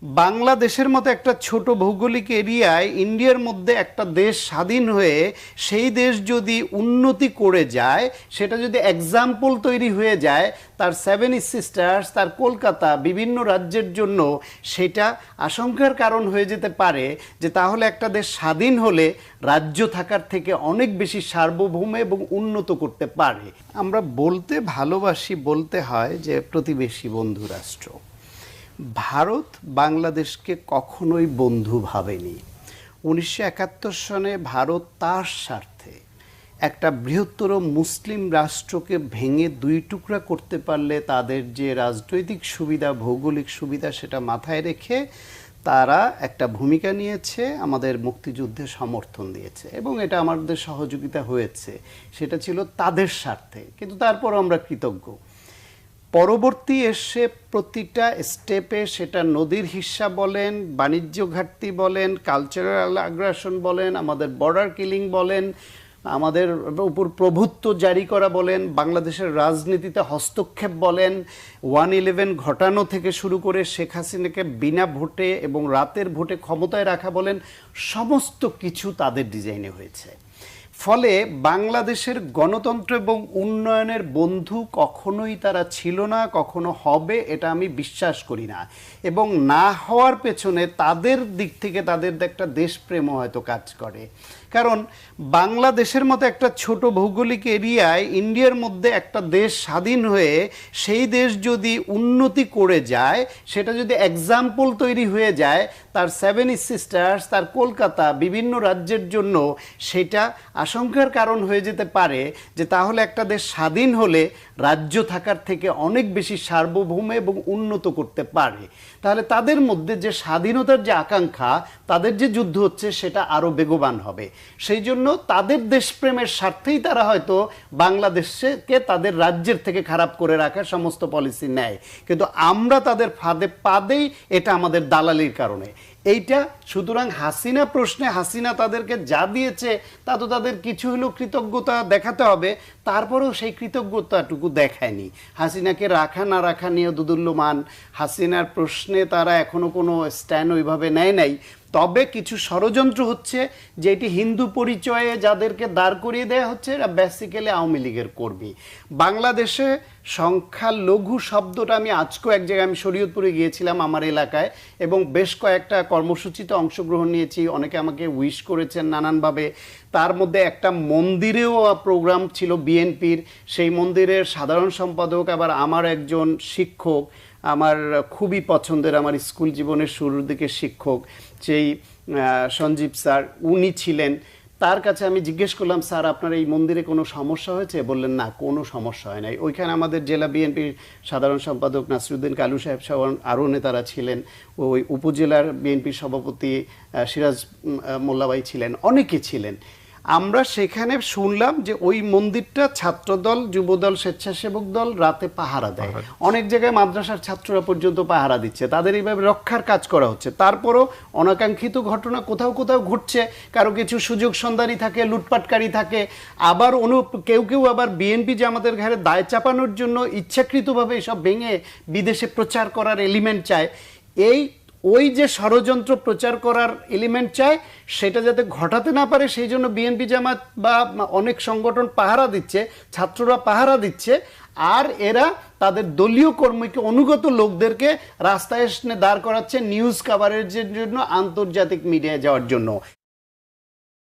বাংলাদেশের মতো একটা ছোট ভৌগোলিক এরিয়ায় ইন্ডিয়ার মধ্যে একটা দেশ স্বাধীন হয়ে সেই দেশ যদি উন্নতি করে যায়, সেটা যদি এক্সাম্পল তৈরি হয়ে যায় তার সেভেন সিস্টার্স, তার কলকাতা, বিভিন্ন রাজ্যের জন্য, সেটা আশঙ্কার কারণ হয়ে যেতে পারে যে তাহলে একটা দেশ স্বাধীন হলে রাজ্য থাকার থেকে অনেক বেশি সার্বভৌম এবং উন্নত করতে পারে। আমরা বলতে ভালোবাসি, বলতে হয় যে প্রতিবেশী বন্ধু রাষ্ট্র। ভারত বাংলাদেশকে কখনোই বন্ধু ভাবেনি। 1971 সনে ভারত তার স্বার্থে একটা বৃহত্তর মুসলিম রাষ্ট্রকে ভেঙে দুই টুকরা করতে পারলে তাদের যে রাজনৈতিক সুবিধা, ভৌগোলিক সুবিধা, সেটা মাথায় রেখে তারা একটা ভূমিকা নিয়েছে, আমাদের মুক্তিযুদ্ধে সমর্থন দিয়েছে এবং এটা আমাদের সহযোগিতা হয়েছে। সেটা ছিল তাদের স্বার্থে, কিন্তু তারপর আমরা কৃতজ্ঞ। পরবর্তী এসে প্রতিটা স্টেপে, সেটা নদীর হিস্সা বলেন, বাণিজ্য ঘাটতি বলেন, কালচারাল আগ্রাসন বলেন, আমাদের বর্ডার কিলিং বলেন, আমাদের উপর প্রভুত্ব জারি করা বলেন, বাংলাদেশের রাজনীতিতে হস্তক্ষেপ বলেন, 1/11 ঘটানো থেকে শুরু করে শেখ হাসিনাকে বিনা ভোটে এবং রাতের ভোটে ক্ষমতায় রাখা বলেন, সমস্ত কিছু তাদের ডিজাইনে হয়েছে। ফলে বাংলাদেশের গণতন্ত্র এবং উন্নয়নের বন্ধু কখনোই তারা ছিল না, কখনো হবে এটা আমি বিশ্বাস করি না। এবং না হওয়ার পেছনে তাদের দিক থেকে তাদের একটা দেশপ্রেম হয়তো কাজ করে। কারণ বাংলাদেশের মতো একটা ছোট ভৌগোলিক এরিয়ায় ইন্ডিয়ার মধ্যে একটা দেশ স্বাধীন হয়ে সেই দেশ যদি উন্নতি করে যায়, সেটা যদি এক্সাম্পল তৈরি হয়ে যায় তার সেভেন সিস্টার্স, তার কলকাতা, বিভিন্ন রাজ্যের জন্য, সেটা আশঙ্কার কারণ হয়ে যেতে পারে যে তাহলে একটা দেশ স্বাধীন হলে রাজ্য থাকার থেকে অনেক বেশি সার্বভৌম এবং উন্নত করতে পারে। তাহলে তাদের মধ্যে যে স্বাধীনতার যে আকাঙ্ক্ষা, তাদের যে যুদ্ধ হচ্ছে, সেটা আরও বেগবান হবে। সেই জন্য তাদের দেশপ্রেমের স্বার্থেই তারা হয়তো বাংলাদেশকে তাদের রাজ্যের থেকে খারাপ করে রাখার সমস্ত পলিসি নেয়, কিন্তু আমরা তাদের ফাঁদে পা দেই, এটা আমাদের দালালির কারণে। এইটা সুতরাং হাসিনা প্রশ্নে, হাসিনা তাদেরকে যা দিয়েছে তা তো তাদের কিছু হলেও কৃতজ্ঞতা দেখাতে হবে, তারপরেও সেই কৃতজ্ঞতাটুকু দেখায়নি। হাসিনাকে রাখা না রাখা নিয়ে দুদুল্যমান, হাসিনার প্রশ্নে তারা এখনো কোনো স্ট্যান্ড ওইভাবে নেয় নাই। তবে কিছু ষড়যন্ত্র হচ্ছে, যে এটি হিন্দু পরিচয়ে যাদেরকে দাঁড় করিয়ে দেওয়া হচ্ছে, এরা বেসিক্যালি আওয়ামী লীগের কর্মী। বাংলাদেশে সংখ্যালঘু শব্দটা আমি আজকেও এক জায়গায়, আমি শরীয়তপুরে গিয়েছিলাম আমার এলাকায়, এবং বেশ কয়েকটা কর্মসূচিতে অংশগ্রহণ নিয়েছি, অনেকে আমাকে উইশ করেছেন নানানভাবে। তার মধ্যে একটা মন্দিরেও প্রোগ্রাম ছিল বিএনপির, সেই মন্দিরের সাধারণ সম্পাদক আবার আমার একজন শিক্ষক, আমার খুবই পছন্দের, আমার স্কুল জীবনের শুরুর দিকে শিক্ষক, সেই সঞ্জীব স্যার, উনি ছিলেন। তার কাছে আমি জিজ্ঞেস করলাম, স্যার আপনার এই মন্দিরে কোনো সমস্যা হয়েছে? বললেন না, কোনো সমস্যা হয় নাই। ওইখানে আমাদের জেলা বিএনপির সাধারণ সম্পাদক নাসিরুদ্দিন কালু সাহেব সহ আরও নেতারা ছিলেন, ওই উপজেলার বিএনপির সভাপতি সিরাজ মোল্লাবাই ছিলেন, অনেকে ছিলেন। আমরা সেখানে শুনলাম যে ওই মন্দিরটা ছাত্রদল, যুবদল, স্বেচ্ছাসেবক দল রাতে পাহারা দেয়। অনেক জায়গায় মাদ্রাসার ছাত্ররা পর্যন্ত পাহারা দিচ্ছে, তাদের এইভাবে রক্ষার কাজ করা হচ্ছে। তারপরও অনাকাঙ্ক্ষিত ঘটনা কোথাও কোথাও ঘটছে, কারো কিছু সুযোগ সন্ধানী থাকে, লুটপাটকারী থাকে, আবার কেউ কেউ আবার বিএনপি যে আমাদের ঘরে দায় চাপানোর জন্য ইচ্ছাকৃতভাবে এসব ভেঙে বিদেশে প্রচার করার এলিমেন্ট চায়। ওই যে ষড়যন্ত্র প্রচার করার এলিমেন্ট চায়, সেটা যাতে ঘটাতে না পারে সেই জন্য বিএনপি জামাত বা অনেক সংগঠন পাহারা দিচ্ছে, ছাত্ররা পাহারা দিচ্ছে, আর এরা তাদের দলীয় কর্মীকে, অনুগত লোকদেরকে রাস্তায় এসে দাঁড় করাচ্ছে নিউজ কাভারেজের জন্য, আন্তর্জাতিক মিডিয়ায় যাওয়ার জন্য।